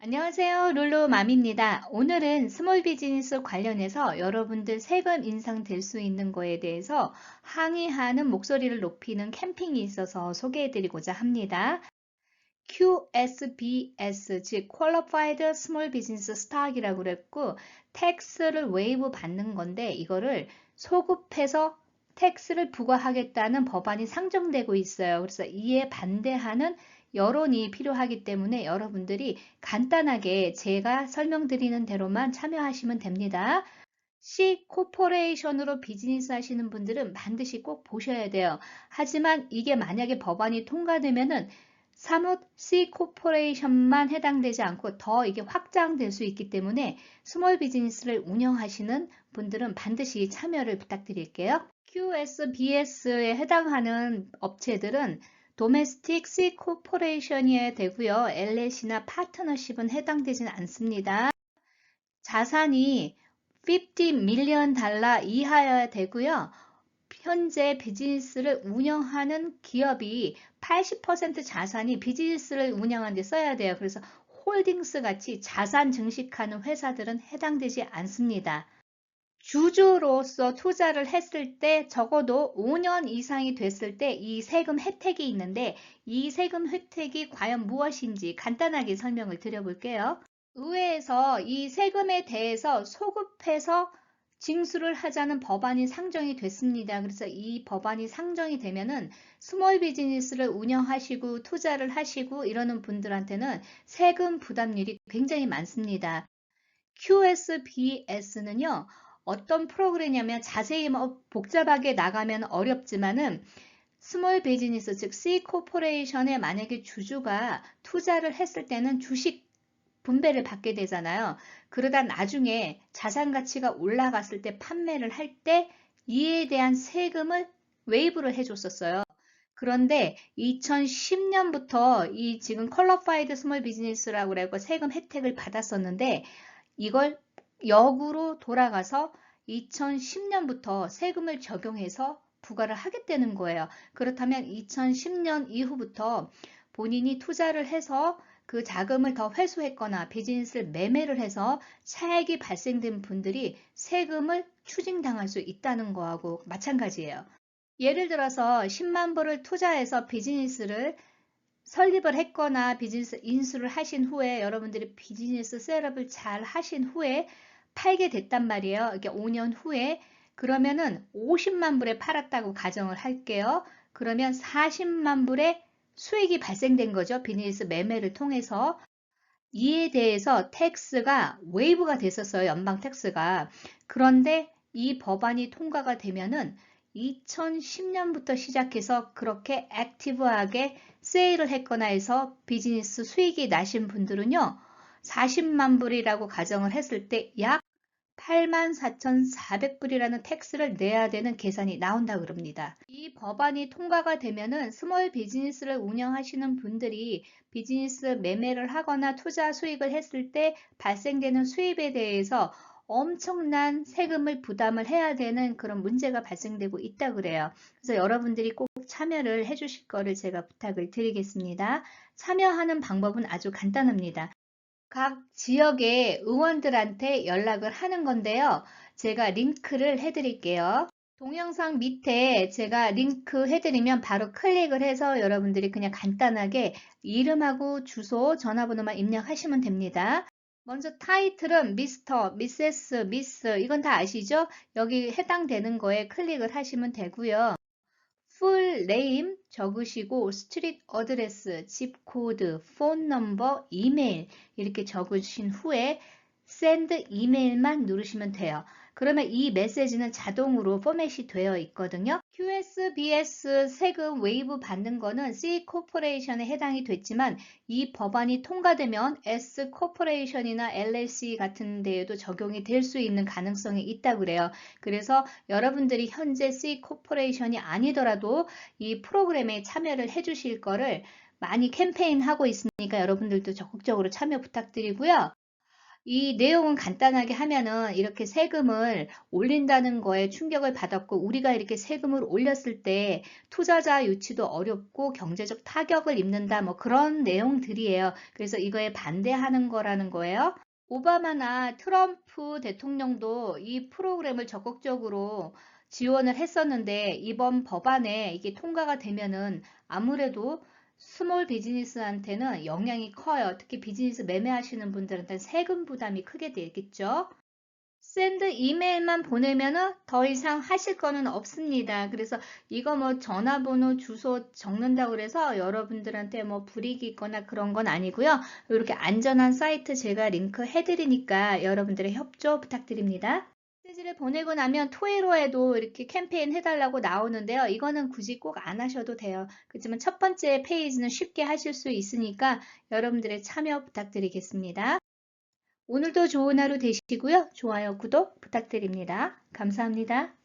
안녕하세요. 룰루맘입니다. 오늘은 스몰 비즈니스 관련해서 여러분들 세금 인상될 수 있는 거에 대해서 항의하는 목소리를 높이는 캠핑이 있어서 소개해드리고자 합니다. QSBS, 즉 Qualified Small Business Stock이라고 그랬고, 텍스를 웨이브 받는 건데 이거를 소급해서 텍스를 부과하겠다는 법안이 상정되고 있어요. 그래서 이에 반대하는 여론이 필요하기 때문에 여러분들이 간단하게 제가 설명드리는 대로만 참여하시면 됩니다. C 코퍼레이션으로 비즈니스 하시는 분들은 반드시 꼭 보셔야 돼요. 하지만 이게 만약에 법안이 통과되면은 사뭇 C 코퍼레이션만 해당되지 않고 더 이게 확장될 수 있기 때문에 스몰 비즈니스를 운영하시는 분들은 반드시 참여를 부탁드릴게요. QSBS에 해당하는 업체들은 도메스틱 C 코퍼레이션이어야 되고요. LLC나 파트너십은 해당되지는 않습니다. 자산이 50 밀리언 달러 이하여야 되고요. 현재 비즈니스를 운영하는 기업이 80% 자산이 비즈니스를 운영하는 데 써야 돼요. 그래서 홀딩스 같이 자산 증식하는 회사들은 해당되지 않습니다. 주주로서 투자를 했을 때 적어도 5년 이상이 됐을 때 이 세금 혜택이 있는데 이 세금 혜택이 과연 무엇인지 간단하게 설명을 드려볼게요. 의회에서 이 세금에 대해서 소급해서 징수를 하자는 법안이 상정이 됐습니다. 그래서 이 법안이 상정이 되면은 스몰 비즈니스를 운영하시고 투자를 하시고 이러는 분들한테는 세금 부담률이 굉장히 많습니다. QSBS는요, 어떤 프로그램이냐면 자세히 복잡하게 나가면 어렵지만은 스몰 비즈니스, 즉 C 코퍼레이션에 만약에 주주가 투자를 했을 때는 주식 분배를 받게 되잖아요. 그러다 나중에 자산 가치가 올라갔을 때 판매를 할 때 이에 대한 세금을 웨이브를 해줬었어요. 그런데 2010년부터 이 지금 퀄러파이드 스몰 비즈니스라고 그래서 세금 혜택을 받았었는데 이걸 역으로 돌아가서 2010년부터 세금을 적용해서 부과를 하겠다는 거예요. 그렇다면 2010년 이후부터 본인이 투자를 해서 그 자금을 더 회수했거나 비즈니스를 매매를 해서 차익이 발생된 분들이 세금을 추징당할 수 있다는 거하고 마찬가지예요. 예를 들어서 10만 불을 투자해서 비즈니스를 설립을 했거나 비즈니스 인수를 하신 후에 여러분들이 비즈니스 셋업을 잘 하신 후에 팔게 됐단 말이에요. 이게 5년 후에 그러면은 50만 불에 팔았다고 가정을 할게요. 그러면 40만 불의 수익이 발생된 거죠. 비즈니스 매매를 통해서. 이에 대해서 텍스가 웨이브가 됐었어요. 연방 텍스가. 그런데 이 법안이 통과가 되면은 2010년부터 시작해서 그렇게 액티브하게 세일을 했거나 해서 비즈니스 수익이 나신 분들은요. 40만 불이라고 가정을 했을 때 약 84,400불이라는 텍스를 내야 되는 계산이 나온다 그럽니다. 이 법안이 통과가 되면은 스몰 비즈니스를 운영하시는 분들이 비즈니스 매매를 하거나 투자 수익을 했을 때 발생되는 수입에 대해서 엄청난 세금을 부담을 해야 되는 그런 문제가 발생되고 있다 그래요. 그래서 여러분들이 꼭 참여를 해주실 거를 제가 부탁을 드리겠습니다. 참여하는 방법은 아주 간단합니다. 각 지역의 의원들한테 연락을 하는 건데요. 제가 링크를 해드릴게요. 동영상 밑에 제가 링크 해드리면 바로 클릭을 해서 여러분들이 그냥 간단하게 이름하고 주소, 전화번호만 입력하시면 됩니다. 먼저 타이틀은 미스터, 미세스, 미스 이건 다 아시죠? 여기 해당되는 거에 클릭을 하시면 되고요. 풀 네임 적으시고 스트릿 어드레스, 집 코드, 폰 넘버, 이메일 이렇게 적으신 후에 샌드 이메일만 누르시면 돼요. 그러면 이 메시지는 자동으로 포맷이 되어 있거든요. QSBS 세금 웨이브 받는 거는 C 코퍼레이션에 해당이 됐지만 이 법안이 통과되면 S 코퍼레이션이나 LLC 같은 데에도 적용이 될 수 있는 가능성이 있다고 그래요. 그래서 여러분들이 현재 C 코퍼레이션이 아니더라도 이 프로그램에 참여를 해 주실 거를 많이 캠페인 하고 있으니까 여러분들도 적극적으로 참여 부탁드리고요. 이 내용은 간단하게 하면은 이렇게 세금을 올린다는 거에 충격을 받았고 우리가 이렇게 세금을 올렸을 때 투자자 유치도 어렵고 경제적 타격을 입는다 뭐 그런 내용들이에요. 그래서 이거에 반대하는 거라는 거예요. 오바마나 트럼프 대통령도 이 프로그램을 적극적으로 지원을 했었는데 이번 법안에 이게 통과가 되면은 아무래도 스몰 비즈니스한테는 영향이 커요. 특히 비즈니스 매매하시는 분들한테는 세금 부담이 크게 되겠죠. 샌드 이메일만 보내면은 더 이상 하실 거는 없습니다. 그래서 이거 뭐 전화번호, 주소 적는다고 그래서 여러분들한테 뭐 불이익이 있거나 그런 건 아니고요. 이렇게 안전한 사이트 제가 링크 해드리니까 여러분들의 협조 부탁드립니다. 메시지를 보내고 나면 토에로에도 이렇게 캠페인 해달라고 나오는데요. 이거는 굳이 꼭 안 하셔도 돼요. 그렇지만 첫 번째 페이지는 쉽게 하실 수 있으니까 여러분들의 참여 부탁드리겠습니다. 오늘도 좋은 하루 되시고요. 좋아요, 구독 부탁드립니다. 감사합니다.